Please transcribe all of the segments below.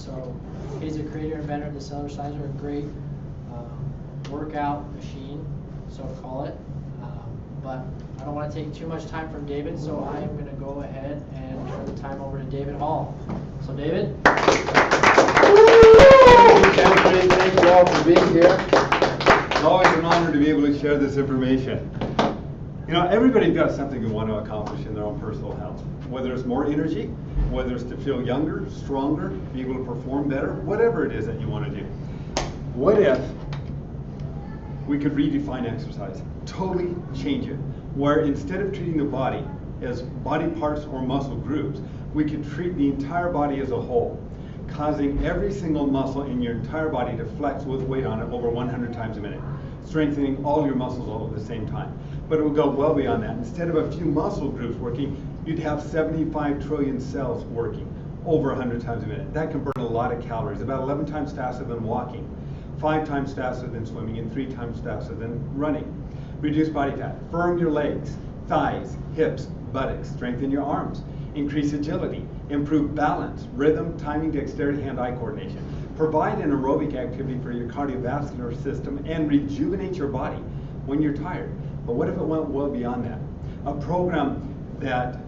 So he's a creator and inventor of the Cellerciser, a great workout machine, so to call it. But I don't want to take too much time from David, so I am going to go ahead and turn the time over to David Hall. So David? Thank you all for being here. It's always an honor to be able to share this information. You know, everybody's got something they want to accomplish in their own personal health. Whether it's more energy, whether it's to feel younger, stronger, be able to perform better, whatever it is that you want to do. What if we could redefine exercise, totally change it, where instead of treating the body as body parts or muscle groups, we could treat the entire body as a whole, causing every single muscle in your entire body to flex with weight on it over 100 times a minute, strengthening all your muscles all at the same time. But it would go well beyond that. Instead of a few muscle groups working, you'd have 75 trillion cells working over 100 times a minute. That can burn a lot of calories, about 11 times faster than walking, 5 times faster than swimming, and 3 times faster than running. Reduce body fat, firm your legs, thighs, hips, buttocks, strengthen your arms, increase agility, improve balance, rhythm, timing, dexterity, hand-eye coordination. Provide an aerobic activity for your cardiovascular system and rejuvenate your body when you're tired. But what if it went well beyond that? A program that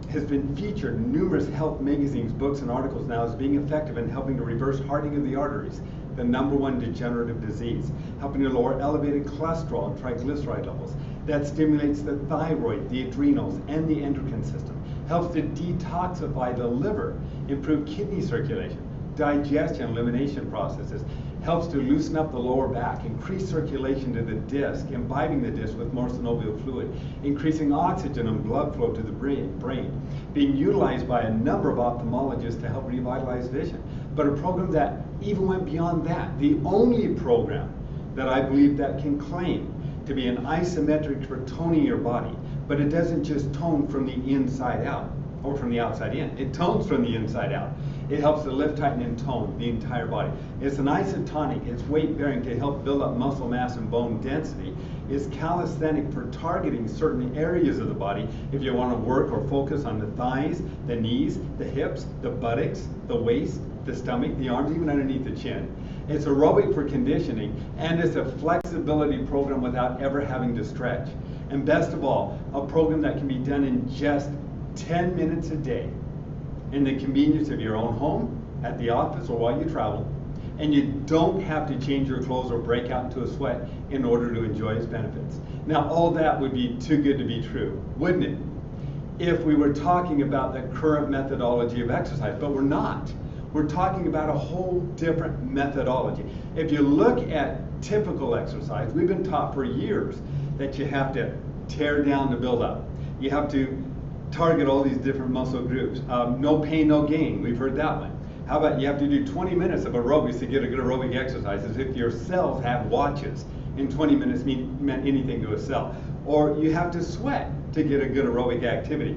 has been featured in numerous health magazines, books, and articles now as being effective in helping to reverse hardening of the arteries, the #1 degenerative disease, helping to lower elevated cholesterol and triglyceride levels, that stimulates the thyroid, the adrenals, and the endocrine system, helps to detoxify the liver, improve kidney circulation, digestion, elimination processes, helps to loosen up the lower back, increase circulation to the disc, imbibing the disc with more synovial fluid, increasing oxygen and blood flow to the brain, being utilized by a number of ophthalmologists to help revitalize vision. But a program that even went beyond that, the only program that I believe that can claim to be an isometric for toning your body, but it doesn't just tone from the inside out or from the outside in. It tones from the inside out. It helps to lift, tighten, and tone the entire body. It's an isotonic. It's weight-bearing to help build up muscle mass and bone density. It's calisthenic for targeting certain areas of the body if you want to work or focus on the thighs, the knees, the hips, the buttocks, the waist, the stomach, the arms, even underneath the chin. It's aerobic for conditioning, and it's a flexibility program without ever having to stretch. And best of all, a program that can be done in just 10 minutes a day in the convenience of your own home, at the office, or while you travel. And you don't have to change your clothes or break out into a sweat in order to enjoy its benefits. Now, all that would be too good to be true, wouldn't it? If we were talking about the current methodology of exercise, but we're not. We're talking about a whole different methodology. If you look at typical exercise, we've been taught for years that you have to tear down to build up. You have to target all these different muscle groups. No pain, no gain. We've heard that one. How about you have to do 20 minutes of aerobics to get a good aerobic exercise, as if your cells had watches and 20 minutes meant anything to a cell. Or you have to sweat to get a good aerobic activity.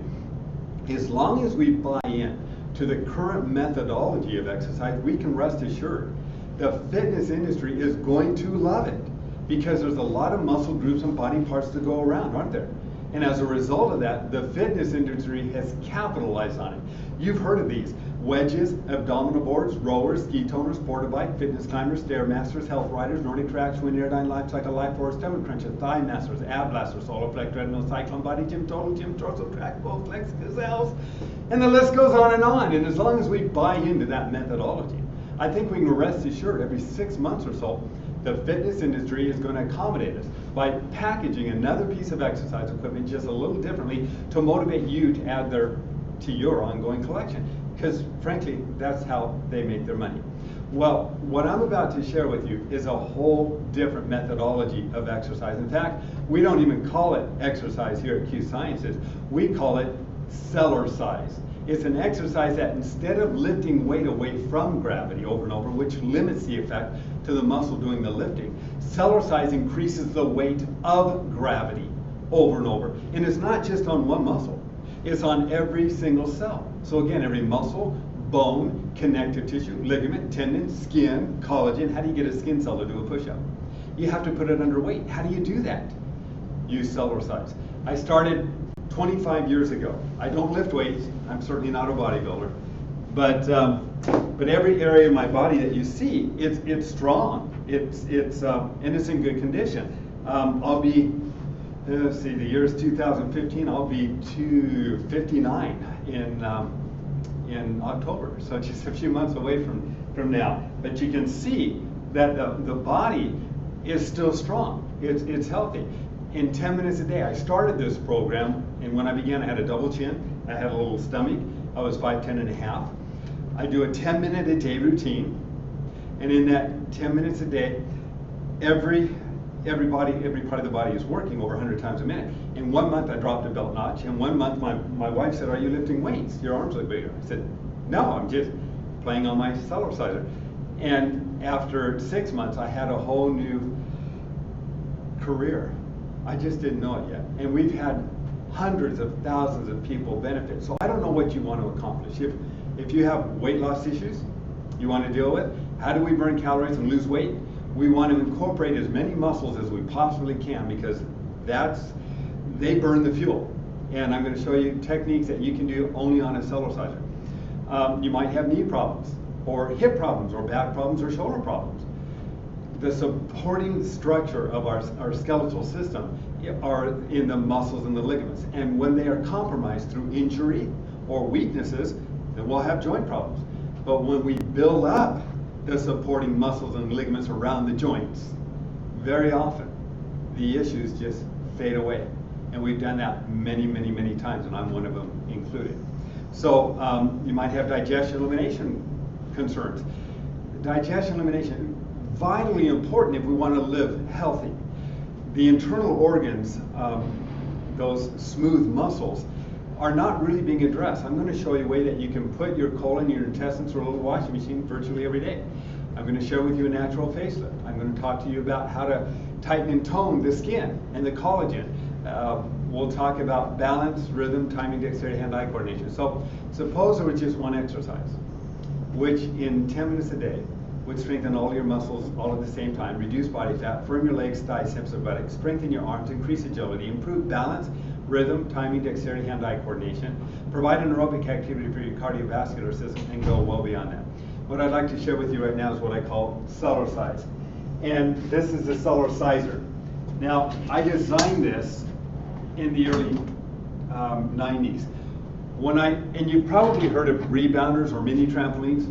As long as we buy in to the current methodology of exercise, we can rest assured the fitness industry is going to love it, because there's a lot of muscle groups and body parts to go around, aren't there? And as a result of that, the fitness industry has capitalized on it. You've heard of these: wedges, abdominal boards, rowers, ski toners, porta bike, fitness climbers, stairmasters, health riders, Nordic tracks, wind airdyne, life cycle, life force, stomach crunches, thigh masters, ab blasters, solo flex, treadmill, cyclone, body gym, total gym, torso track, Bowflex, gazelles, and the list goes on. And as long as we buy into that methodology, I think we can rest assured every 6 months or so, the fitness industry is going to accommodate us by packaging another piece of exercise equipment just a little differently to motivate you to add to your ongoing collection. Because frankly, that's how they make their money. Well, what I'm about to share with you is a whole different methodology of exercise. In fact, we don't even call it exercise here at Q Sciences. We call it Cellercise. It's an exercise that, instead of lifting weight away from gravity over and over, which limits the effect to the muscle doing the lifting, Cellercise increases the weight of gravity over and over. And it's not just on one muscle. It's on every single cell. So again, every muscle, bone, connective tissue, ligament, tendon, skin, collagen. How do you get a skin cell to do a push-up? You have to put it under weight. How do you do that? Use Cellercise. I started 25 years ago. I don't lift weights. I'm certainly not a bodybuilder. But every area of my body that you see, it's strong. And it's in good condition. I'll be, let's see, the year is 2015. I'll be 259 in October, so just a few months away from now. But you can see that the body is still strong. It's healthy. In 10 minutes a day, I started this program, and when I began, I had a double chin. I had a little stomach. I was 5'10" and a half. I do a 10-minute a day routine, and in that 10 minutes a day, every part of the body is working over 100 times a minute. In 1 month, I dropped a belt notch. In 1 month, my wife said, "Are you lifting weights? Your arms look bigger." I said, "No, I'm just playing on my Cellerciser." And after 6 months, I had a whole new career. I just didn't know it yet. And we've had hundreds of thousands of people benefit. So I don't know what you want to accomplish. If you have weight loss issues you want to deal with, how do we burn calories and lose weight? We want to incorporate as many muscles as we possibly can, because they burn the fuel. And I'm going to show you techniques that you can do only on a Cellerciser. You might have knee problems, or hip problems, or back problems, or shoulder problems. The supporting structure of our skeletal system are in the muscles and the ligaments. And when they are compromised through injury or weaknesses, then we'll have joint problems. But when we build up the supporting muscles and ligaments around the joints, very often the issues just fade away. And we've done that many, many, many times, and I'm one of them included. So you might have digestion elimination concerns. Digestion elimination, vitally important if we want to live healthy. The internal organs, those smooth muscles, are not really being addressed. I'm going to show you a way that you can put your colon and your intestines through a little washing machine virtually every day. I'm going to share with you a natural facelift. I'm going to talk to you about how to tighten and tone the skin and the collagen. We'll talk about balance, rhythm, timing, dexterity, hand-eye coordination. So suppose there was just one exercise, which in 10 minutes a day would strengthen all your muscles all at the same time, reduce body fat, firm your legs, thighs, hips, and buttocks, strengthen your arms, increase agility, improve balance, rhythm, timing, dexterity, hand-eye coordination, provide an aerobic activity for your cardiovascular system, and go well beyond that. What I'd like to share with you right now is what I call Cellercise. And this is the Cellerciser. Now, I designed this in the early 90s. And you've probably heard of rebounders or mini trampolines.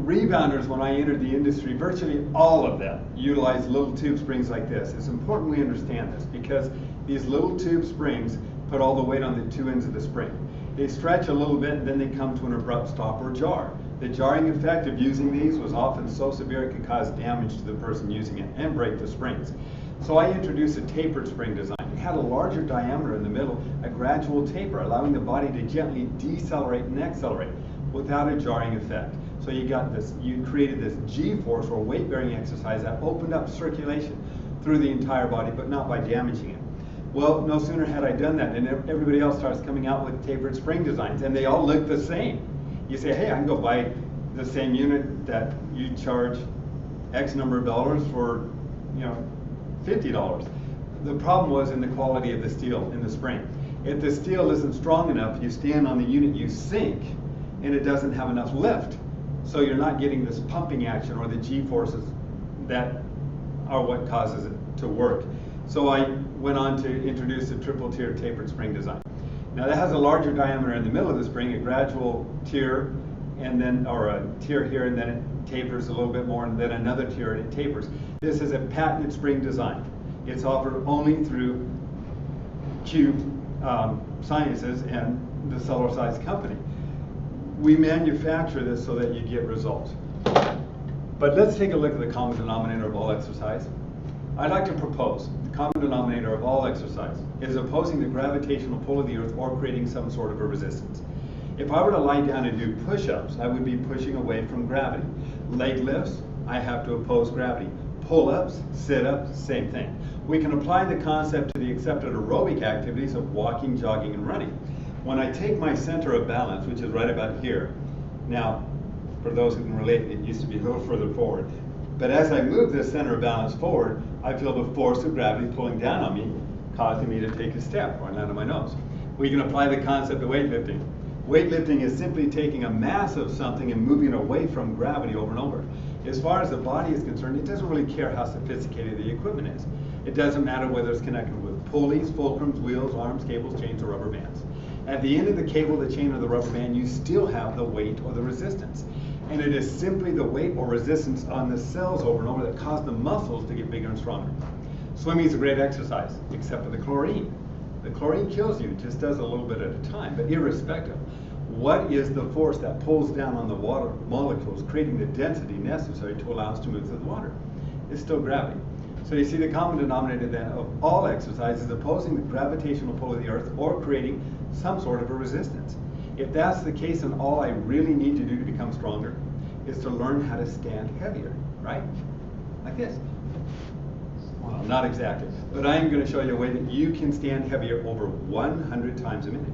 Rebounders, when I entered the industry, virtually all of them utilize little tube springs like this. It's important we understand this, because these little tube springs put all the weight on the two ends of the spring. They stretch a little bit, and then they come to an abrupt stop or jar. The jarring effect of using these was often so severe it could cause damage to the person using it and break the springs. So I introduced a tapered spring design. It had a larger diameter in the middle, a gradual taper, allowing the body to gently decelerate and accelerate without a jarring effect. So you created this G-force or weight-bearing exercise that opened up circulation through the entire body, but not by damaging it. Well, no sooner had I done that, and everybody else starts coming out with tapered spring designs, and they all look the same. You say, hey, I can go buy the same unit that you charge X number of dollars for, $50. The problem was in the quality of the steel in the spring. If the steel isn't strong enough, you stand on the unit, you sink, and it doesn't have enough lift. So you're not getting this pumping action or the G-forces that are what causes it to work. So I went on to introduce a triple tier tapered spring design. Now that has a larger diameter in the middle of the spring, a gradual tier, or a tier here, and then it tapers a little bit more, and then another tier, and it tapers. This is a patented spring design. It's offered only through Cube Sciences and the Cellercise company. We manufacture this so that you get results. But let's take a look at the common denominator of all exercise. I'd like to propose the common denominator of all exercise is opposing the gravitational pull of the earth or creating some sort of a resistance. If I were to lie down and do push-ups, I would be pushing away from gravity. Leg lifts, I have to oppose gravity. Pull-ups, sit-ups, same thing. We can apply the concept to the accepted aerobic activities of walking, jogging, and running. When I take my center of balance, which is right about here, now, for those who can relate, it used to be a little further forward. But as I move this center of balance forward, I feel the force of gravity pulling down on me, causing me to take a step or land on my nose. We can apply the concept of weightlifting. Weightlifting is simply taking a mass of something and moving it away from gravity over and over. As far as the body is concerned, it doesn't really care how sophisticated the equipment is. It doesn't matter whether it's connected with pulleys, fulcrums, wheels, arms, cables, chains, or rubber bands. At the end of the cable, the chain, or the rubber band, you still have the weight or the resistance. And it is simply the weight or resistance on the cells over and over that cause the muscles to get bigger and stronger. Swimming is a great exercise, except for the chlorine. The chlorine kills you, it just does a little bit at a time, but irrespective, what is the force that pulls down on the water molecules, creating the density necessary to allow us to move through the water? It's still gravity. So you see the common denominator then of all exercise is opposing the gravitational pull of the earth or creating some sort of a resistance. If that's the case, then all I really need to do to become stronger is to learn how to stand heavier, right? Like this. Well, not exactly, but I am going to show you a way that you can stand heavier over 100 times a minute.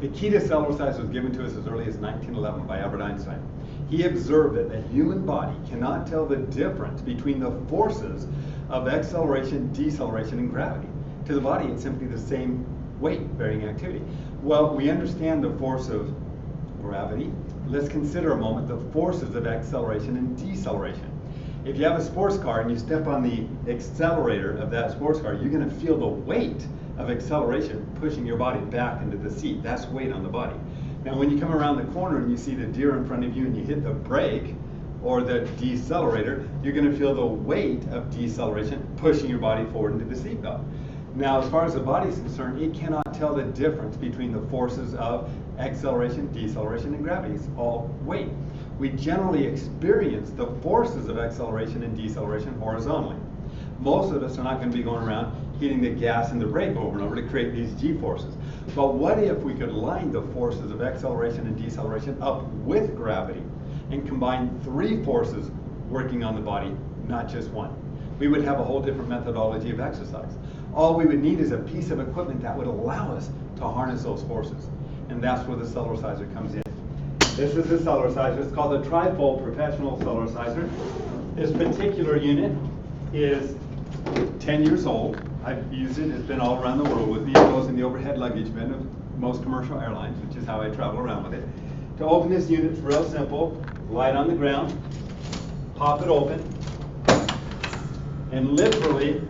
The key to Cellercise was given to us as early as 1911 by Albert Einstein. He observed that the human body cannot tell the difference between the forces of acceleration, deceleration, and gravity. To the body, it's simply the same weight-bearing activity. Well, we understand the force of gravity. Let's consider a moment the forces of acceleration and deceleration. If you have a sports car and you step on the accelerator of that sports car, you're going to feel the weight of acceleration pushing your body back into the seat. That's weight on the body. Now, when you come around the corner and you see the deer in front of you and you hit the brake or the decelerator, you're going to feel the weight of deceleration pushing your body forward into the seatbelt. Now, as far as the body is concerned, it cannot tell the difference between the forces of acceleration, deceleration, and gravity. It's all weight. We generally experience the forces of acceleration and deceleration horizontally. Most of us are not going to be going around hitting the gas and the brake over and over to create these g-forces. But what if we could line the forces of acceleration and deceleration up with gravity and combine three forces working on the body, not just one? We would have a whole different methodology of exercise. All we would need is a piece of equipment that would allow us to harness those forces. And that's where the Cellerciser comes in. This is the Cellerciser. It's called the Trifold Professional Cellerciser. This particular unit is 10 years old. I've used it. It's been all around the world with me. It goes in the overhead luggage bin of most commercial airlines, which is how I travel around with it. To open this unit, it's real simple. Light on the ground, pop it open, and literally,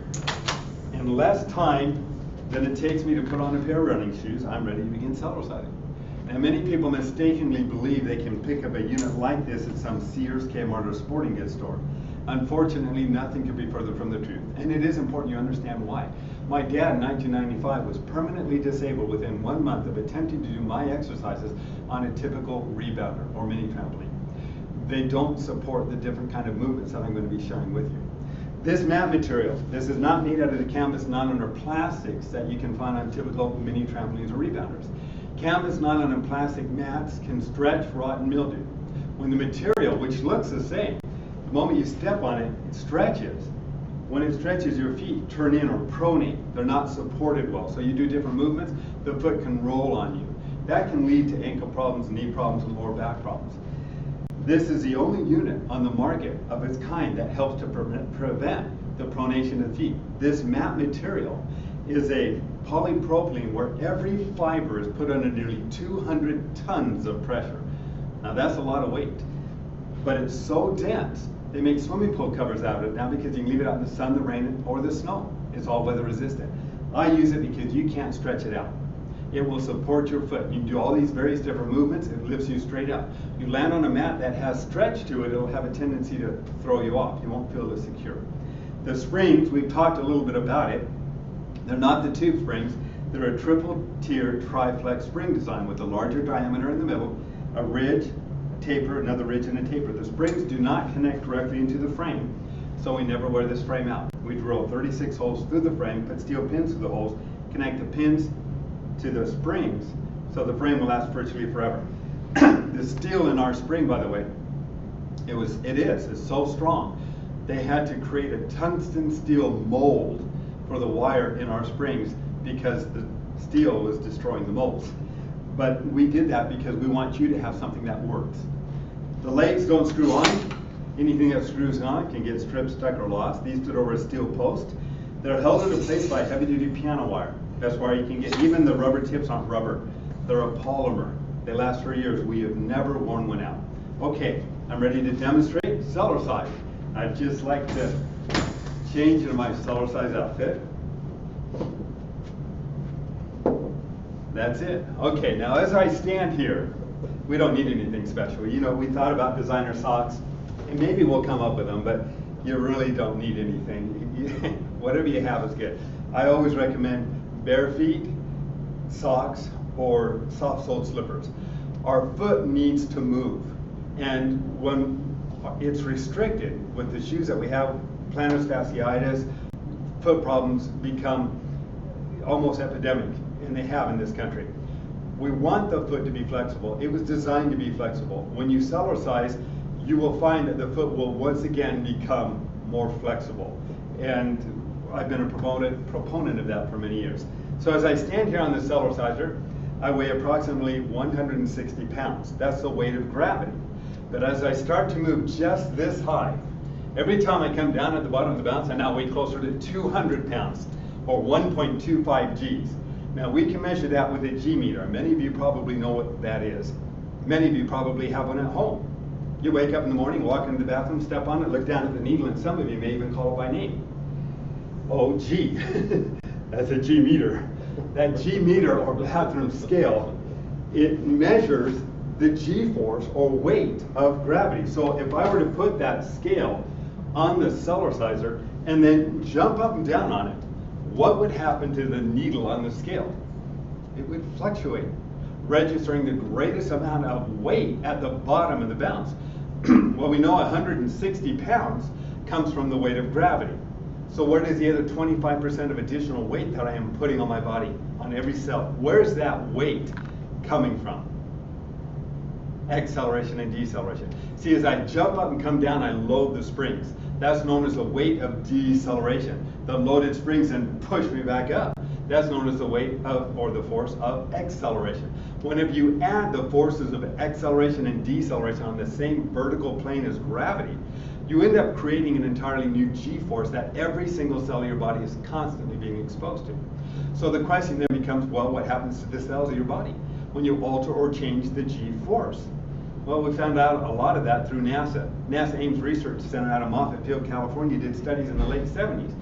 in less time than it takes me to put on a pair of running shoes, I'm ready to begin Cellercising. Now, many people mistakenly believe they can pick up a unit like this at some Sears, Kmart, or sporting goods store. Unfortunately, nothing could be further from the truth, and it is important you understand why. My dad in 1995 was permanently disabled within 1 month of attempting to do my exercises on a typical rebounder or mini trampoline. They don't support the different kind of movements that I'm going to be sharing with you. This mat material, this is not made out of the canvas nylon or plastics that you can find on typical mini trampolines or rebounders. Canvas, nylon, and plastic mats can stretch, rot, and mildew. When the material, which looks the same, the moment you step on it, it stretches. When it stretches, your feet turn in or pronate. They're not supported well. So you do different movements, the foot can roll on you. That can lead to ankle problems, knee problems, and lower back problems. This is the only unit on the market of its kind that helps to prevent the pronation of feet. This mat material is a polypropylene where every fiber is put under nearly 200 tons of pressure. Now that's a lot of weight, but it's so dense, they make swimming pool covers out of it now because you can leave it out in the sun, the rain, or the snow. It's all weather resistant. I use it because you can't stretch it out. It will support your foot. You can do all these various different movements. It lifts you straight up. You land on a mat that has stretch to it, it'll have a tendency to throw you off. You won't feel as secure. The springs, we've talked a little bit about it. They're not the tube springs. They're a triple-tier tri-flex spring design with a larger diameter in the middle, a ridge, a taper, another ridge, and a taper. The springs do not connect directly into the frame, so we never wear this frame out. We drill 36 holes through the frame, put steel pins through the holes, connect the pins to the springs, so the frame will last virtually forever. The steel in our spring, by the way, it's so strong. They had to create a tungsten steel mold for the wire in our springs because the steel was destroying the molds. But we did that because we want you to have something that works. The legs don't screw on. Anything that screws on can get stripped, stuck, or lost. These fit over a steel post. They're held into place by heavy-duty piano wire. That's why you can get, even the rubber tips aren't rubber. They're a polymer. They last for years. We have never worn one out. Okay, I'm ready to demonstrate Cellercise. I'd just like to change into my Cellercise outfit. That's it. Okay, now as I stand here, we don't need anything special. You know, we thought about designer socks, and maybe we'll come up with them, but you really don't need anything. Whatever you have is good. I always recommend bare feet, socks, or soft-soled slippers. Our foot needs to move, and when it's restricted with the shoes that we have, plantar fasciitis, foot problems become almost epidemic, and they have in this country. We want the foot to be flexible. It was designed to be flexible. When you Cellercise, you will find that the foot will once again become more flexible. And I've been a proponent of that for many years. So as I stand here on the Cellerciser, I weigh approximately 160 pounds. That's the weight of gravity. But as I start to move just this high, every time I come down at the bottom of the bounce, I now weigh closer to 200 pounds, or 1.25 Gs. Now we can measure that with a G meter. Many of you probably know what that is. Many of you probably have one at home. You wake up in the morning, walk into the bathroom, step on it, look down at the needle, and some of you may even call it by name. Oh, G. That's a G meter. That G meter, or bathroom scale, it measures the G force or weight of gravity. So if I were to put that scale on the Cellerciser and then jump up and down on it, what would happen to the needle on the scale? It would fluctuate, registering the greatest amount of weight at the bottom of the bounce. Well, we know 160 pounds comes from the weight of gravity. So where does the other 25% of additional weight that I am putting on my body, on every cell, where's that weight coming from? Acceleration and deceleration. See, as I jump up and come down, I load the springs. That's known as the weight of deceleration. The loaded springs then push me back up. That's known as the weight of, or the force of acceleration. Whenever you add the forces of acceleration and deceleration on the same vertical plane as gravity, you end up creating an entirely new G-force that every single cell of your body is constantly being exposed to. So the question then becomes, well, what happens to the cells of your body when you alter or change the G-force? Well, we found out a lot of that through NASA. NASA Ames Research Center out of Moffett Field, California, did studies in the late 70s.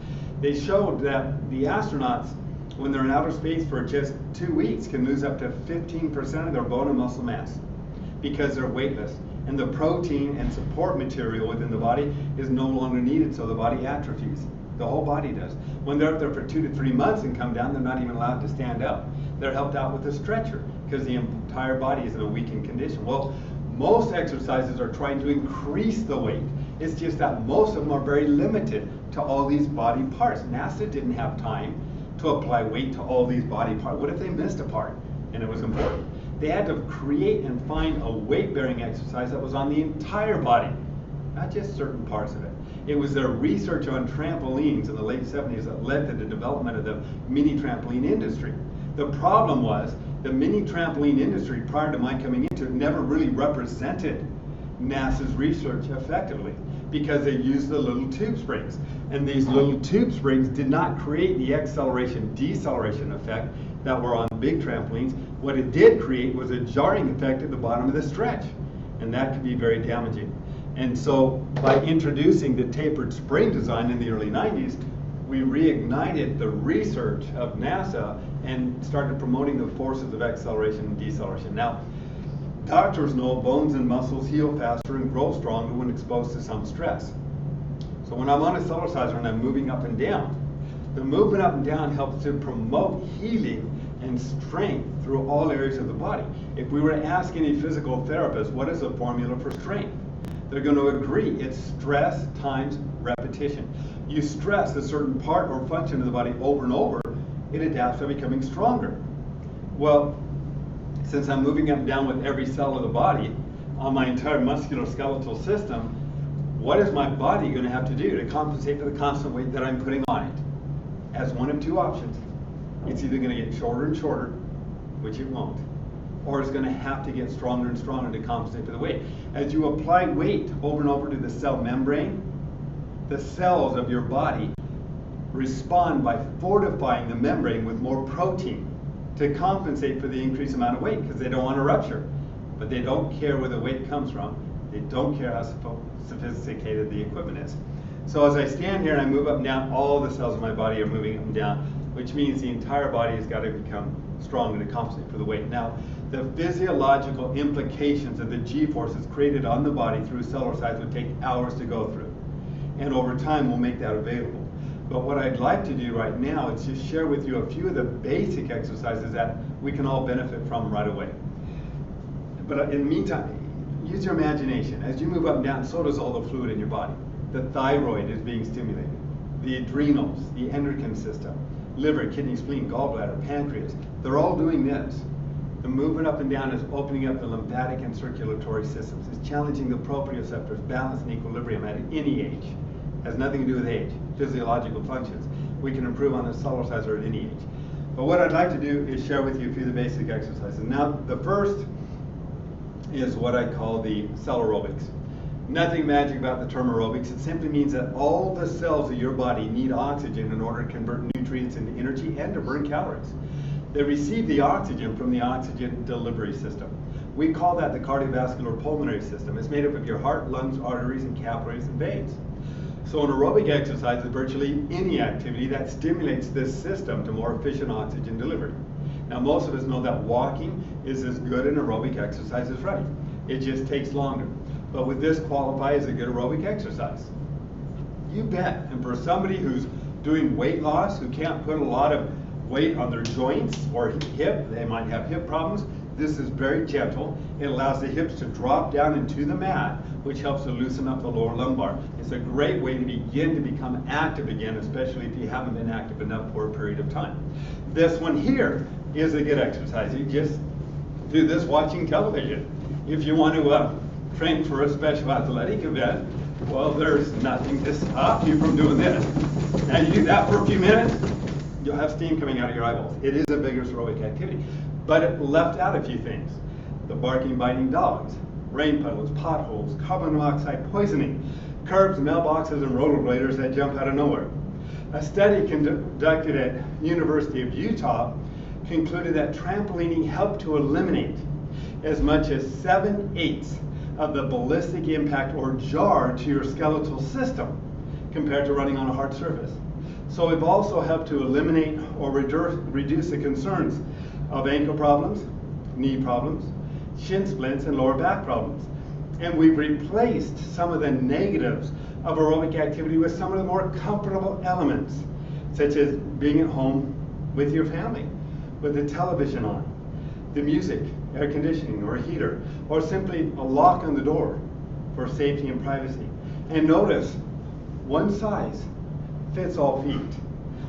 They showed that the astronauts, when they're in outer space for just 2 weeks, can lose up to 15% of their bone and muscle mass because they're weightless. And the protein and support material within the body is no longer needed, so the body atrophies. The whole body does. When they're up there for 2 to 3 months and come down, they're not even allowed to stand up. They're helped out with a stretcher because the entire body is in a weakened condition. Well, most exercises are trying to increase the weight. It's just that most of them are very limited to all these body parts. NASA didn't have time to apply weight to all these body parts. What if they missed a part and it was important? They had to create and find a weight-bearing exercise that was on the entire body, not just certain parts of it. It was their research on trampolines in the late 70s that led to the development of the mini trampoline industry. The problem was the mini trampoline industry, prior to my coming into it, never really represented NASA's research effectively because they used the little tube springs. And these little tube springs did not create the acceleration-deceleration effect that were on big trampolines. What it did create was a jarring effect at the bottom of the stretch, and that could be very damaging. And so by introducing the tapered spring design in the early 90s, we reignited the research of NASA and started promoting the forces of acceleration and deceleration. Now, doctors know bones and muscles heal faster and grow stronger when exposed to some stress. So when I'm on a Cellerciser and I'm moving up and down, the movement up and down helps to promote healing and strength through all areas of the body. If we were to ask any physical therapist, what is the formula for strength? They're going to agree, it's stress times repetition. You stress a certain part or function of the body over and over, it adapts by becoming stronger. Well, since I'm moving up and down with every cell of the body on my entire musculoskeletal system, what is my body going to have to do to compensate for the constant weight that I'm putting on it? As one of two options. It's either going to get shorter and shorter, which it won't, or it's going to have to get stronger and stronger to compensate for the weight. As you apply weight over and over to the cell membrane, the cells of your body respond by fortifying the membrane with more protein to compensate for the increased amount of weight because they don't want to rupture. but they don't care where the weight comes from. They don't care how sophisticated the equipment is. So as I stand here and I move up and down, all the cells in my body are moving up and down, which means the entire body has got to become strong to compensate for the weight. Now, the physiological implications of the G-forces created on the body through Cellercise would take hours to go through. And over time, we'll make that available. But what I'd like to do right now is just share with you a few of the basic exercises that we can all benefit from right away. But in the meantime, use your imagination. As you move up and down, so does all the fluid in your body. The thyroid is being stimulated, the adrenals, the endocrine system, liver, kidney, spleen, gallbladder, pancreas. They're all doing this. The movement up and down is opening up the lymphatic and circulatory systems. It's challenging the proprioceptors, balance and equilibrium at any age. Has nothing to do with age, physiological functions. We can improve on the Cellerciser at any age. But what I'd like to do is share with you a few of the basic exercises. Now, the first is what I call the cell aerobics. Nothing magic about the term aerobics. It simply means that all the cells of your body need oxygen in order to convert nutrients into energy and to burn calories. They receive the oxygen from the oxygen delivery system. We call that the cardiovascular pulmonary system. It's made up of your heart, lungs, arteries, and capillaries and veins. So an aerobic exercise is virtually any activity that stimulates this system to more efficient oxygen delivery. Now, most of us know that walking is as good an aerobic exercise as running. It just takes longer. But would this qualify as a good aerobic exercise? You bet. And for somebody who's doing weight loss, who can't put a lot of weight on their joints or hip, they might have hip problems, this is very gentle. It allows the hips to drop down into the mat, which helps to loosen up the lower lumbar. It's a great way to begin to become active again, especially if you haven't been active enough for a period of time. This one here is a good exercise. You just do this watching television. If you want to train for a special athletic event, well, there's nothing to stop you from doing this. Now you do that for a few minutes, you'll have steam coming out of your eyeballs. It is a vigorous aerobic activity, but it left out a few things. The barking, biting dogs, rain puddles, potholes, carbon monoxide poisoning, curbs, mailboxes, and rollerbladers that jump out of nowhere. A study conducted at University of Utah concluded that trampolining helped to eliminate as much as 7/8 of the ballistic impact or jar to your skeletal system compared to running on a hard surface. So we've also helped to eliminate or reduce the concerns of ankle problems, knee problems, shin splints, and lower back problems. And we've replaced some of the negatives of aerobic activity with some of the more comfortable elements, such as being at home with your family, with the television on, the music, air conditioning, or a heater, or simply a lock on the door for safety and privacy. And notice, one size fits all feet.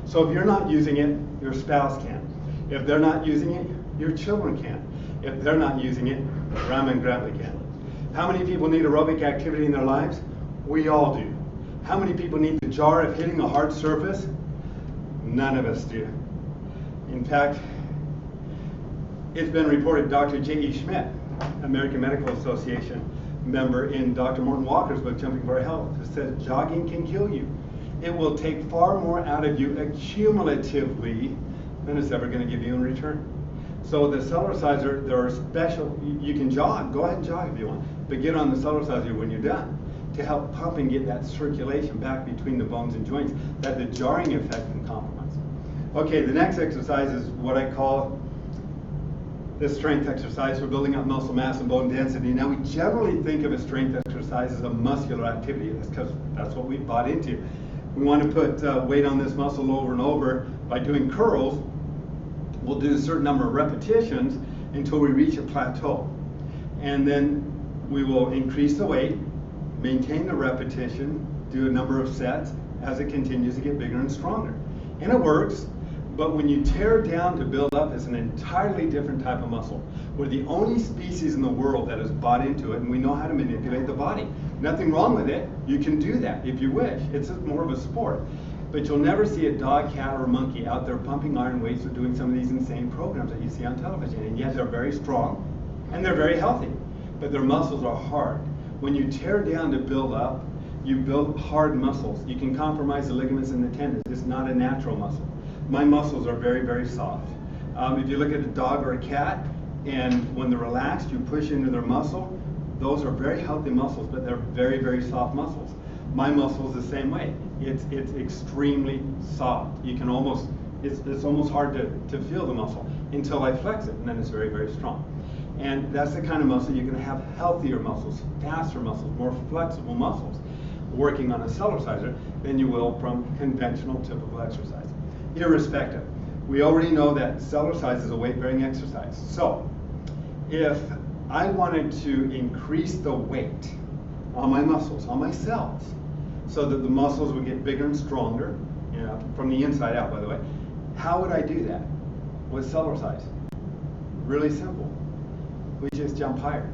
So if you're not using it, your spouse can. If they're not using it, your children can. If they're not using it, grandma and grandpa can. How many people need aerobic activity in their lives? We all do. How many people need the jar of hitting a hard surface? None of us do. In fact, it's been reported Dr. J.E. Schmidt, American Medical Association member in Dr. Morton Walker's book, Jumping for Health, has said jogging can kill you. It will take far more out of you accumulatively than it's ever going to give you in return. So the Cellerciser, there are special, you can jog, go ahead and jog if you want, but get on the Cellerciser when you're done to help pump and get that circulation back between the bones and joints that the jarring effect can compromise. Okay, the next exercise is what I call the strength exercise for building up muscle mass and bone density. Now we generally think of a strength exercise as a muscular activity. That's because that's what we bought into. We want to put weight on this muscle over and over by doing curls. We'll do a certain number of repetitions until we reach a plateau. And then we will increase the weight, maintain the repetition, do a number of sets as it continues to get bigger and stronger. And it works, but when you tear down to build up, it's an entirely different type of muscle. We're the only species in the world that has bought into it, and we know how to manipulate the body. Nothing wrong with it. You can do that if you wish. It's more of a sport. But you'll never see a dog, cat, or monkey out there pumping iron weights or doing some of these insane programs that you see on television. And yet they're very strong and they're very healthy, but their muscles are hard. When you tear down to build up, you build hard muscles. You can compromise the ligaments and the tendons. It's not a natural muscle. My muscles are very, very soft. If you look at a dog or a cat, And when they're relaxed, you push into their muscle. Those are very healthy muscles, but they're very, very soft muscles. My muscle is the same way. It's extremely soft. You can almost, it's almost hard to feel the muscle until I flex it, and then it's very, very strong. And that's the kind of muscle you can have healthier muscles, faster muscles, more flexible muscles working on a Cellerciser than you will from conventional typical exercise. Irrespective, we already know that Cellercise is a weight-bearing exercise. So if I wanted to increase the weight on my muscles, on my cells, so that the muscles would get bigger and stronger, from the inside out, by the way, how would I do that with Cellercise? Really simple. We just jump higher.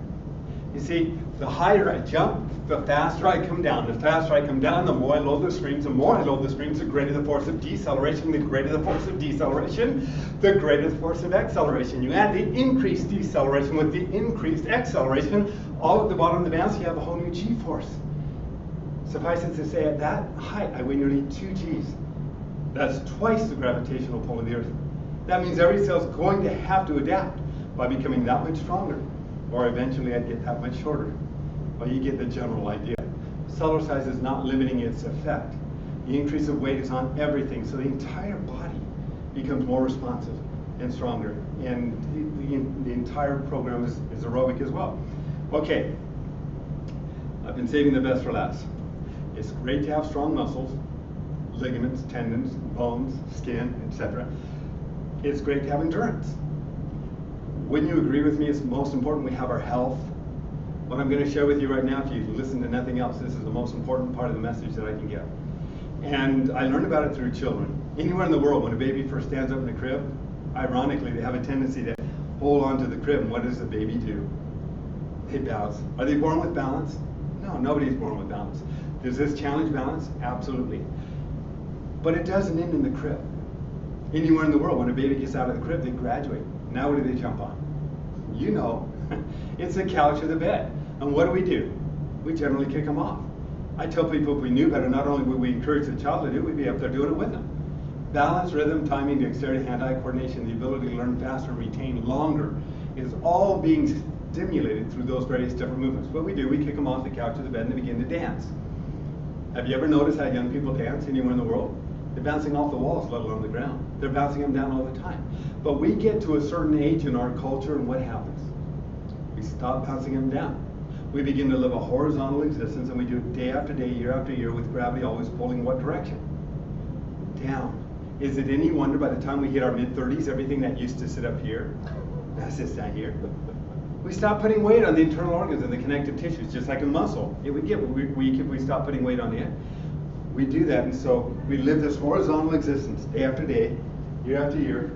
You see, the higher I jump, the faster I come down. The faster I come down, the more I load the springs. The more I load the springs, the greater the force of deceleration. The greater the force of deceleration, the greater the force of acceleration. You add the increased deceleration with the increased acceleration, all at the bottom of the bounce, you have a whole new G-force. Suffice it to say, at that height, I weigh nearly 2 Gs. That's twice the gravitational pull of the Earth. That means every cell is going to have to adapt by becoming that much stronger, or eventually I'd get that much shorter. Well, you get the general idea. Cellercise is not limiting its effect. The increase of weight is on everything, so the entire body becomes more responsive and stronger, and the entire program is aerobic as well. Okay, I've been saving the best for last. It's great to have strong muscles, ligaments, tendons, bones, skin, etc. It's great to have endurance. Wouldn't you agree with me it's most important we have our health? What I'm going to share with you right now, if you listen to nothing else, this is the most important part of the message that I can give. And I learned about it through children. Anywhere in the world, when a baby first stands up in the crib, ironically, they have a tendency to hold on to the crib. And what does the baby do? They bounce. Are they born with balance? No, nobody's born with balance. Does this challenge balance? Absolutely. But it doesn't end in the crib. Anywhere in the world, when a baby gets out of the crib, they graduate. Now what do they jump on? You know, it's the couch or the bed. And what do? We generally kick them off. I tell people if we knew better, not only would we encourage the child to do it, we'd be up there doing it with them. Balance, rhythm, timing, dexterity, hand-eye coordination, the ability to learn faster and retain longer is all being stimulated through those various different movements. What we do, we kick them off the couch or the bed and they begin to dance. Have you ever noticed how young people dance anywhere in the world? They're bouncing off the walls, let alone the ground. They're bouncing them down all the time. But we get to a certain age in our culture and what happens? We stop bouncing them down. We begin to live a horizontal existence, and we do it day after day, year after year, with gravity always pulling what direction? Down. Is it any wonder by the time we hit our mid-30s, everything that used to sit up here, that sits down here? We stop putting weight on the internal organs and the connective tissues, just like a muscle. It would get weak if we stop putting weight on it. We do that, and so we live this horizontal existence day after day, year after year,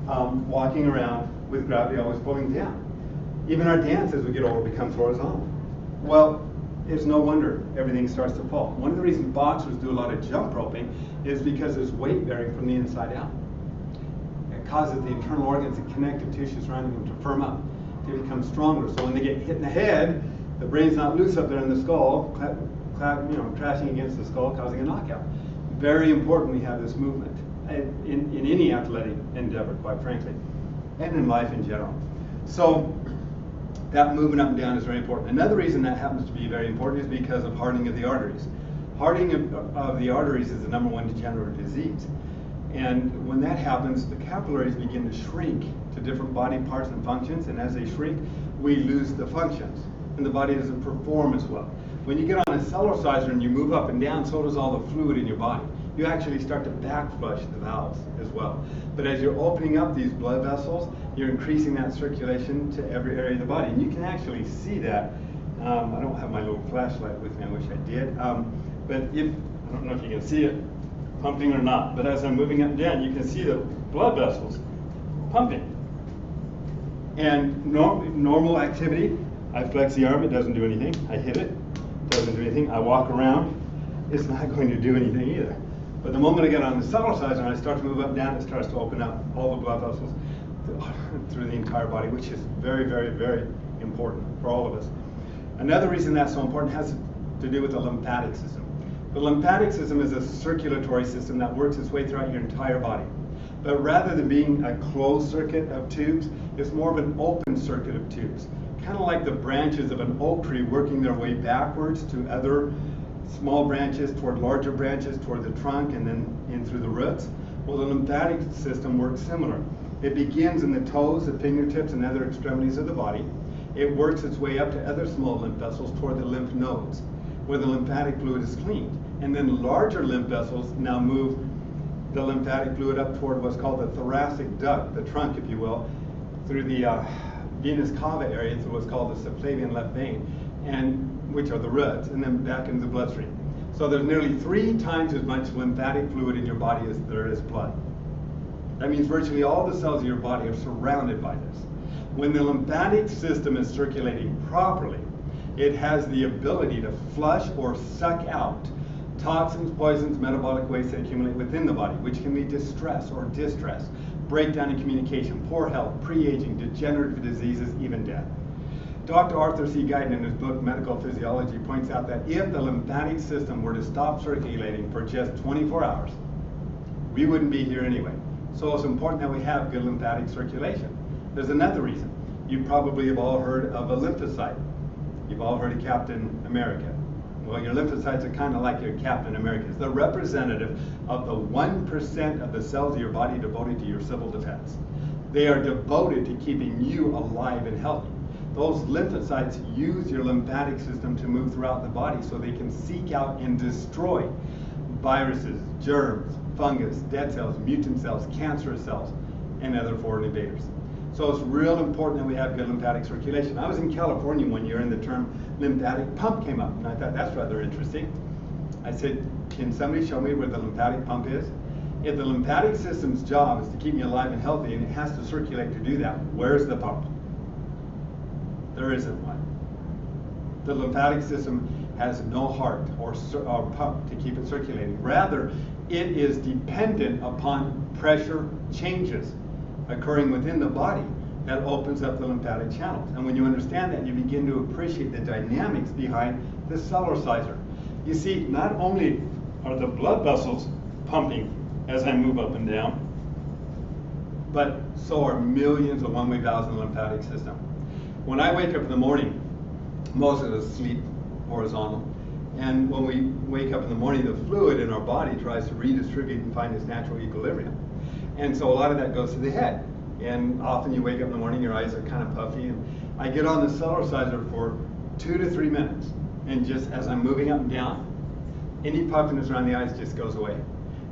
walking around with gravity always pulling down. Even our dance as we get older becomes horizontal. Well, it's no wonder everything starts to fall. One of the reasons boxers do a lot of jump roping is because there's weight bearing from the inside out. It causes the internal organs and connective tissues surrounding them to firm up, to become stronger. So when they get hit in the head, the brain's not loose up there in the skull, crashing against the skull, causing a knockout. Very important we have this movement in any athletic endeavor, quite frankly, and in life in general. So that movement up and down is very important. Another reason that happens to be very important is because of hardening of the arteries. Hardening of the arteries is the #1 degenerative disease. And when that happens, the capillaries begin to shrink to different body parts and functions, and as they shrink, we lose the functions, and the body doesn't perform as well. When you get on a Cellerciser and you move up and down, so does all the fluid in your body. You actually start to backflush the valves as well. But as you're opening up these blood vessels, you're increasing that circulation to every area of the body. And you can actually see that. I don't have my little flashlight with me, I wish I did. But I don't know if you can see it pumping or not, but as I'm moving up and down, you can see the blood vessels pumping. And normal activity, I flex the arm, it doesn't do anything. I hit it, doesn't do anything. I walk around, it's not going to do anything either. But the moment I get on the Cellerciser and I start to move up and down, it starts to open up all the blood vessels through the entire body, which is very, very, very important for all of us. Another reason that's so important has to do with the lymphatic system. The lymphatic system is a circulatory system that works its way throughout your entire body. But rather than being a closed circuit of tubes, It's more of an open circuit of tubes, kind of like the branches of an oak tree working their way backwards to other small branches, toward larger branches, toward the trunk, and then in through the roots. Well, the lymphatic system works similar. It begins in the toes, the fingertips, and other extremities of the body. It works its way up to other small lymph vessels toward the lymph nodes, where the lymphatic fluid is cleaned. And then larger lymph vessels now move the lymphatic fluid up toward what's called the thoracic duct, the trunk, if you will, through the venous cava area, through what's called the subclavian left vein, and which are the roots, and then back into the bloodstream. So there's nearly 3 times as much lymphatic fluid in your body as there is blood. That means virtually all the cells of your body are surrounded by this. When the lymphatic system is circulating properly, it has the ability to flush or suck out toxins, poisons, metabolic waste that accumulate within the body, which can lead to stress or distress, breakdown in communication, poor health, pre-aging, degenerative diseases, even death. Dr. Arthur C. Guyton, in his book Medical Physiology, points out that if the lymphatic system were to stop circulating for just 24 hours, we wouldn't be here anyway. So it's important that we have good lymphatic circulation. There's another reason. You probably have all heard of a lymphocyte. You've all heard of Captain America. Well, your lymphocytes are kind of like your Captain Americas. They're representative of the 1% of the cells of your body devoted to your civil defense. They are devoted to keeping you alive and healthy. Those lymphocytes use your lymphatic system to move throughout the body so they can seek out and destroy viruses, germs, fungus, dead cells, mutant cells, cancerous cells, and other foreign invaders. So it's real important that we have good lymphatic circulation. I was in California one year and the term lymphatic pump came up, and I thought that's rather interesting. I said, can somebody show me where the lymphatic pump is? If the lymphatic system's job is to keep me alive and healthy and it has to circulate to do that, where's the pump? There isn't one. The lymphatic system has no heart or pump to keep it circulating. Rather, it is dependent upon pressure changes occurring within the body that opens up the lymphatic channels. And when you understand that, you begin to appreciate the dynamics behind the Cellerciser. You see, not only are the blood vessels pumping as I move up and down, but so are millions of one-way valves in the lymphatic system. When I wake up in the morning, most of us sleep horizontal, and when we wake up in the morning, the fluid in our body tries to redistribute and find its natural equilibrium. And so a lot of that goes to the head. And often you wake up in the morning, your eyes are kind of puffy, and I get on the Cellerciser for 2 to 3 minutes. And just as I'm moving up and down, any puffiness around the eyes just goes away.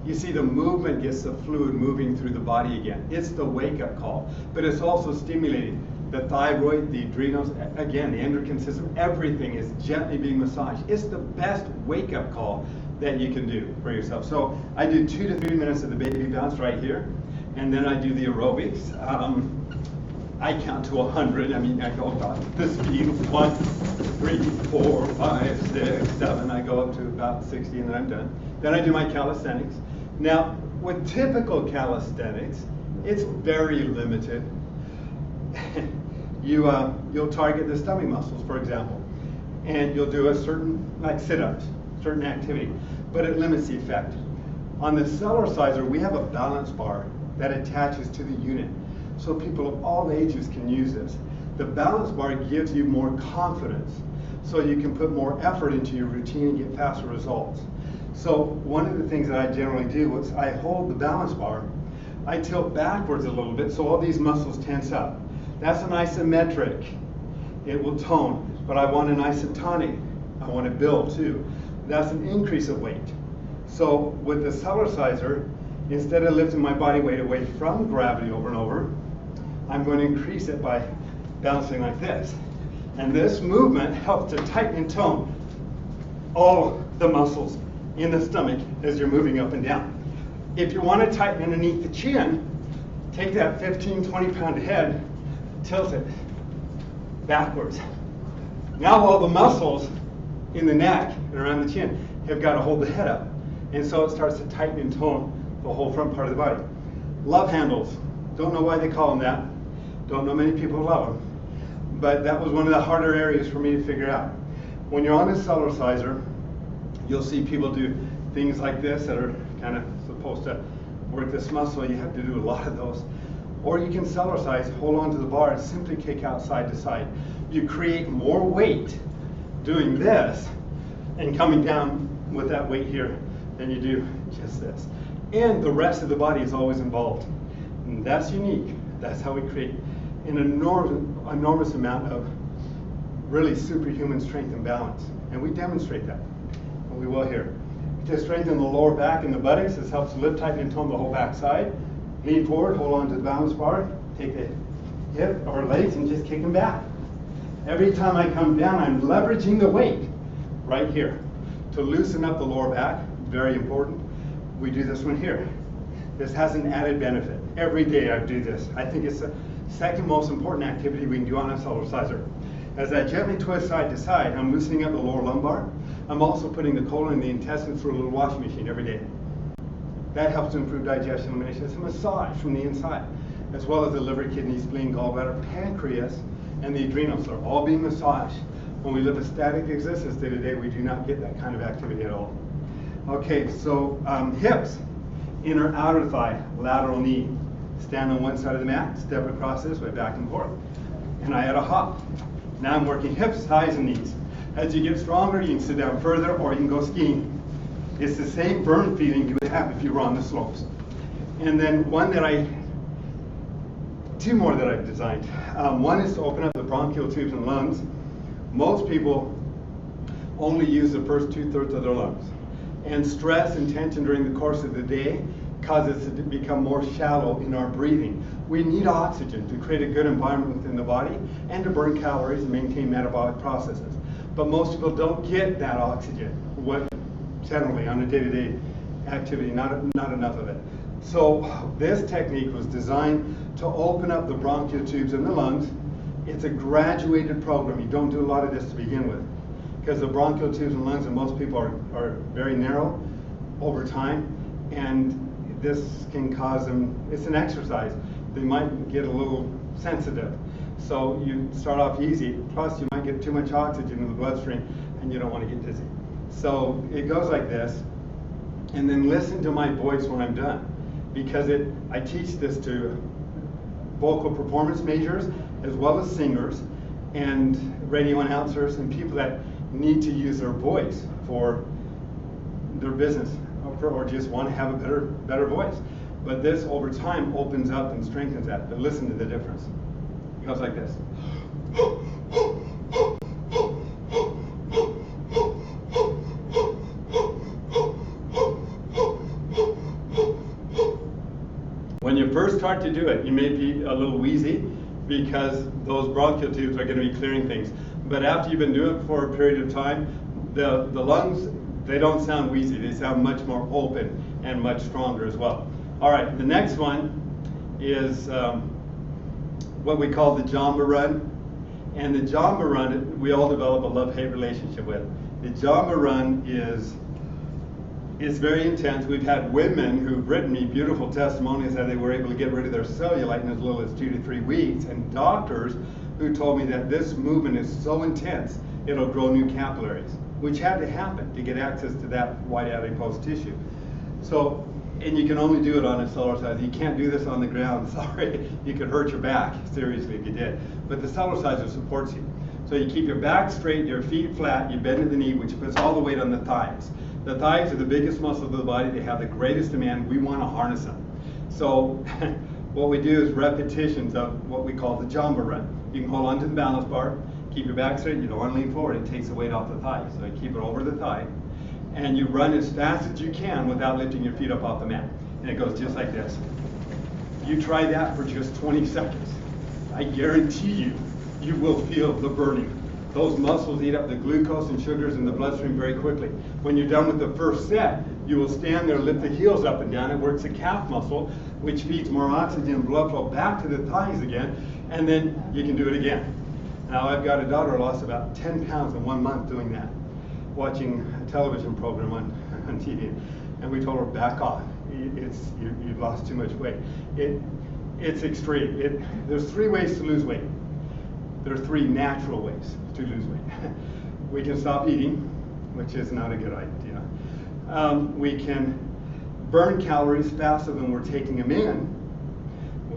You see, the movement gets the fluid moving through the body again. It's the wake-up call, but it's also stimulating the thyroid, the adrenals, again, the endocrine system. Everything is gently being massaged. It's the best wake-up call that you can do for yourself. So I do 2 to 3 minutes of the baby bounce right here, and then I do the aerobics. I count to 100. I mean, I go about the speed of 1, 3, 4, 5, 6, 7. I go up to about 60, and then I'm done. Then I do my calisthenics. Now, with typical calisthenics, it's very limited. You'll target the stomach muscles, for example, and you'll do a certain, like sit-ups, certain activity, but it limits the effect. On the Cellerciser, we have a balance bar that attaches to the unit, so people of all ages can use this. The balance bar gives you more confidence, so you can put more effort into your routine and get faster results. So one of the things that I generally do is I hold the balance bar, I tilt backwards a little bit so all these muscles tense up. That's an isometric. It will tone, but I want an isotonic. I want to build too. That's an increase of weight. So with the Cellerciser, instead of lifting my body weight away from gravity over and over, I'm going to increase it by bouncing like this. And this movement helps to tighten and tone all the muscles in the stomach as you're moving up and down. If you want to tighten underneath the chin, take that 15, 20-pound head, tilt it backwards. Now all the muscles in the neck and around the chin have got to hold the head up. And so it starts to tighten and tone the whole front part of the body. Love handles. Don't know why they call them that. Don't know many people love them. But that was one of the harder areas for me to figure out. When you're on a Cellerciser, you'll see people do things like this that are kind of supposed to work this muscle. You have to do a lot of those. Or you can Cellercise, hold on to the bar and simply kick out side to side. You create more weight doing this and coming down with that weight here than you do just this. And the rest of the body is always involved. And that's unique. That's how we create an enormous amount of really superhuman strength and balance. And we demonstrate that. And we will here. To strengthen the lower back and the buttocks, this helps lift, tighten, and tone the whole back side. Lean forward, hold on to the balance bar, take the hip or legs and just kick them back. Every time I come down, I'm leveraging the weight right here to loosen up the lower back. Very important. We do this one here. This has an added benefit. Every day I do this. I think it's the second most important activity we can do on a Cellerciser. As I gently twist side to side, I'm loosening up the lower lumbar. I'm also putting the colon and the intestines through a little washing machine every day. That helps to improve digestion, elimination. It's a massage from the inside, as well as the liver, kidney, spleen, gallbladder, pancreas, and the adrenals are all being massaged. When we live a static existence day to day, we do not get that kind of activity at all. Okay, so hips, inner outer thigh, lateral knee. Stand on one side of the mat, step across this way, back and forth. And I add a hop. Now I'm working hips, thighs, and knees. As you get stronger, you can sit down further or you can go skiing. It's the same burn feeling you would have if you were on the slopes. And then two more that I've designed. One is to open up the bronchial tubes and lungs. Most people only use the first 2/3 of their lungs. And stress and tension during the course of the day causes it to become more shallow in our breathing. We need oxygen to create a good environment within the body and to burn calories and maintain metabolic processes. But most people don't get that oxygen, generally on a day-to-day activity, not enough of it. So this technique was designed to open up the bronchial tubes in the lungs. It's a graduated program. You don't do a lot of this to begin with, because the bronchial tubes and lungs in most people are very narrow over time, and this can cause them, it's an exercise. They might get a little sensitive. So you start off easy, plus you might get too much oxygen in the bloodstream and you don't want to get dizzy. So it goes like this, and then listen to my voice when I'm done, because I teach this to vocal performance majors as well as singers and radio announcers and people that need to use their voice for their business or just want to have a better voice. But this over time opens up and strengthens that. But listen to the difference. It goes like this. When you first start to do it, you may be a little wheezy because those bronchial tubes are going to be clearing things. But after you've been doing it for a period of time, the lungs, they don't sound wheezy. They sound much more open and much stronger as well. All right, the next one is what we call the Jamba run. And the Jamba run, we all develop a love-hate relationship with. The Jamba run is very intense. We've had women who've written me beautiful testimonies that they were able to get rid of their cellulite in as little as 2 to 3 weeks, and doctors who told me that this movement is so intense it'll grow new capillaries, which had to happen to get access to that white adipose tissue. So, and you can only do it on a Cellerciser. You can't do this on the ground. Sorry, you could hurt your back seriously if you did. But the Cellerciser supports you. So you keep your back straight, your feet flat, you bend to the knee, which puts all the weight on the thighs. The thighs are the biggest muscles of the body. They have the greatest demand. We want to harness them. So what we do is repetitions of what we call the Jamba run. You can hold on to the balance bar, keep your back straight. You don't want to lean forward. It takes the weight off the thigh. So you keep it over the thigh. And you run as fast as you can without lifting your feet up off the mat. And it goes just like this. You try that for just 20 seconds. I guarantee you, you will feel the burning. Those muscles eat up the glucose and sugars in the bloodstream very quickly. When you're done with the first set, you will stand there, lift the heels up and down. It works the calf muscle, which feeds more oxygen and blood flow back to the thighs again, and then you can do it again. Now, I've got a daughter who lost about 10 pounds in 1 month doing that, watching a television program on TV, and we told her, back off. You've lost too much weight. It's extreme. There's 3 ways to lose weight. There are 3 natural ways to lose weight. We can stop eating, which is not a good idea. We can burn calories faster than we're taking them in,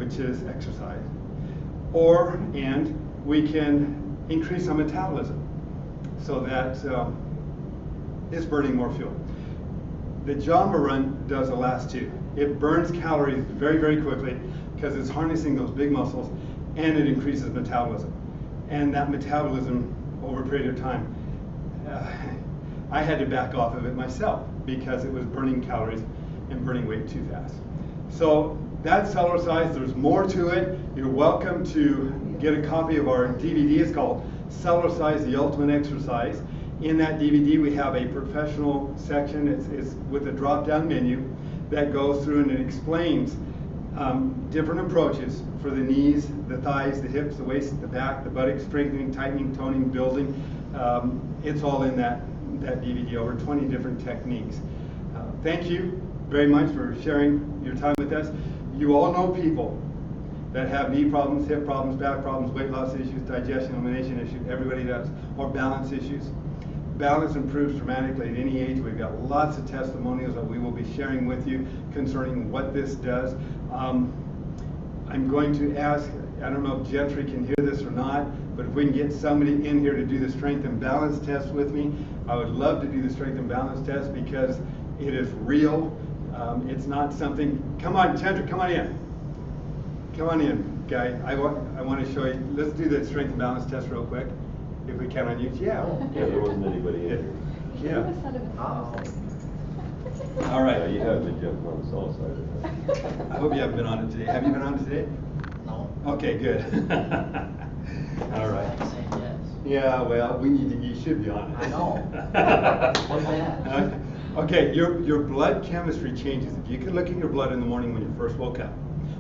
which is exercise, and we can increase our metabolism so that it's burning more fuel. The Jamba run does the last two. It burns calories very, very quickly because it's harnessing those big muscles, and it increases metabolism. And that metabolism over a period of time, I had to back off of it myself because it was burning calories and burning weight too fast. So that's Cellercise. There's more to it. You're welcome to get a copy of our DVD. It's called Cellercise, the Ultimate Exercise. In that DVD, we have a professional section. It's with a drop-down menu that goes through and it explains different approaches for the knees, the thighs, the hips, the waist, the back, the buttocks, strengthening, tightening, toning, building. It's all in that DVD, over 20 different techniques. Thank you very much for sharing your time with us. You all know people that have knee problems, hip problems, back problems, weight loss issues, digestion, elimination issues. Everybody does, or balance issues. Balance improves dramatically at any age. We've got lots of testimonials that we will be sharing with you concerning what this does. I'm going to ask, I don't know if Gentry can hear this or not, but if we can get somebody in here to do the strength and balance test with me, I would love to do the strength and balance test because it is real. It's not something, come on, Gentry, come on in. Come on in, guy. I want to show you, let's do the strength and balance test real quick. If we can on you, yeah. Yeah, there wasn't anybody in here. Yeah. All right. Yeah, you haven't been jumping on the Cellerciser. I hope you haven't been on it today. Have you been on it today? No. Okay, good. All right. I'm saying yes. Yeah, well, you should be on it. I know. One bad. Okay, your blood chemistry changes. If you can look at your blood in the morning when you first woke up,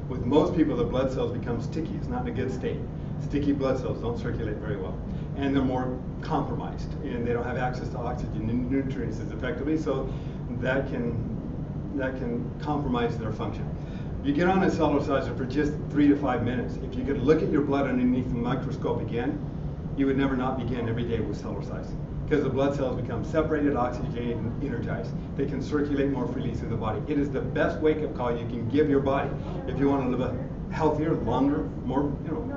with most people the blood cells become sticky. It's not in a good state. Sticky blood cells don't circulate very well, and they're more compromised, and they don't have access to oxygen and nutrients as effectively, so that can compromise their function. You get on a Cellerciser for just 3 to 5 minutes. If you could look at your blood underneath the microscope again, you would never not begin every day with Cellercise, because the blood cells become separated, oxygenated, and energized. They can circulate more freely through the body. It is the best wake-up call you can give your body if you want to live a healthier, longer, more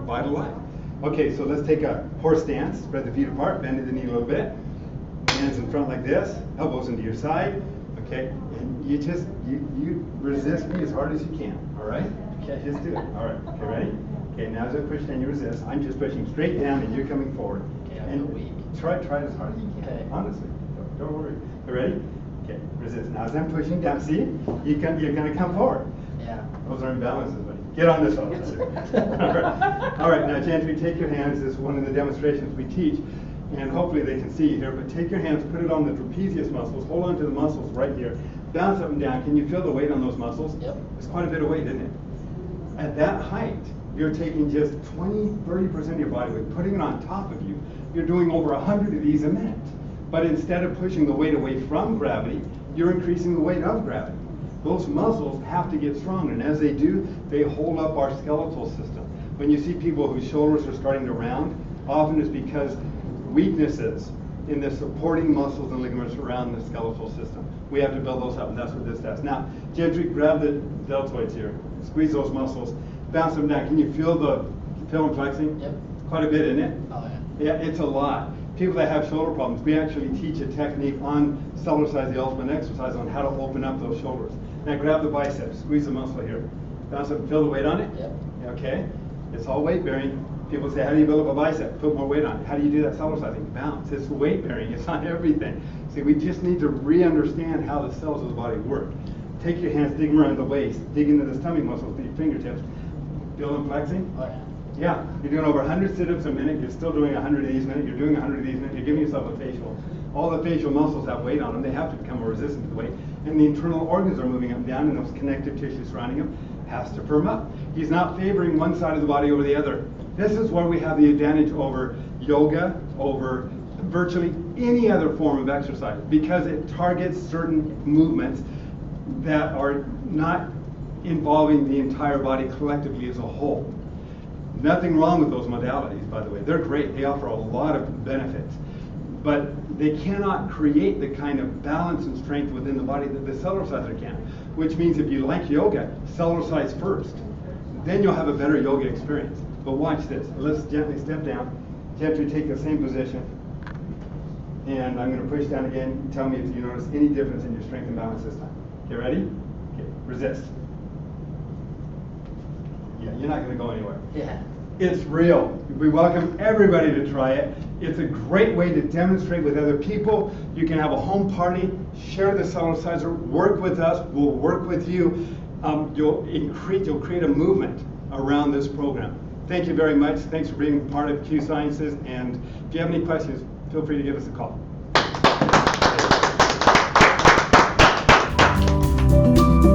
vital life. Okay, so let's take a horse stance. Spread the feet apart, bend the knee a little bit. Hands in front like this, elbows into your side. Okay, and you resist me as hard as you can. All right? Okay, just do it. All right. Okay, ready? Okay, now as I push down, you resist. I'm just pushing straight down, and you're coming forward. Okay, I feel and weak. Try it as hard as you can. Okay. Honestly, don't worry. You ready? Okay, resist. Now as I'm pushing down, see, you're gonna come forward. Yeah. Those are imbalances, buddy. Get on this one. All right, now Gentry, take your hands. This is one of the demonstrations we teach, and hopefully they can see you here, but take your hands, put it on the trapezius muscles, hold on to the muscles right here, bounce up and down. Can you feel the weight on those muscles? Yep. It's quite a bit of weight, isn't it? At that height, you're taking just 20-30% of your body weight, putting it on top of you. You're doing over 100 of these a minute. But instead of pushing the weight away from gravity, you're increasing the weight of gravity. Those muscles have to get stronger, and as they do, they hold up our skeletal system. When you see people whose shoulders are starting to round, often it's because weaknesses in the supporting muscles and ligaments around the skeletal system. We have to build those up, and that's what this does. Now, Gentry, grab the deltoids here, squeeze those muscles, bounce them down. Can you feel them flexing? Yep. Quite a bit, isn't it? Oh yeah. Yeah, it's a lot. People that have shoulder problems, we actually teach a technique on Cellercise, the ultimate exercise, on how to open up those shoulders. Now grab the biceps, squeeze the muscle here. Bounce up and feel the weight on it? Yep. Okay. It's all weight bearing. People say, how do you build up a bicep? Put more weight on it. How do you do that Cellercising? Bounce. It's weight bearing. It's on everything. See, we just need to re-understand how the cells of the body work. Take your hands, dig them around the waist, dig into the stomach muscles with your fingertips. Feel them flexing? Oh yeah. Yeah, you're doing over 100 sit-ups a minute, you're still doing 100 of these a minute, you're doing 100 of these a minute, you're giving yourself a facial. All the facial muscles have weight on them, they have to become more resistant to the weight. And the internal organs are moving up and down, and those connective tissue surrounding them has to firm up. He's not favoring one side of the body over the other. This is where we have the advantage over yoga, over virtually any other form of exercise, because it targets certain movements that are not involving the entire body collectively as a whole. Nothing wrong with those modalities, by the way. They're great. They offer a lot of benefits. But they cannot create the kind of balance and strength within the body that the Cellerciser can. Which means if you like yoga, Cellercise first. then you'll have a better yoga experience. But watch this. Let's gently step down. Gently take the same position. And I'm going to push down again. Tell me if you notice any difference in your strength and balance this time. Okay, ready? Okay, resist. Yeah, you're not going to go anywhere. Yeah. It's real. We welcome everybody to try it. It's a great way to demonstrate with other people. You can have a home party, share the Cellerciser, work with us, we'll work with you. You'll create a movement around this program. Thank you very much. Thanks for being part of Q Sciences. And if you have any questions, feel free to give us a call.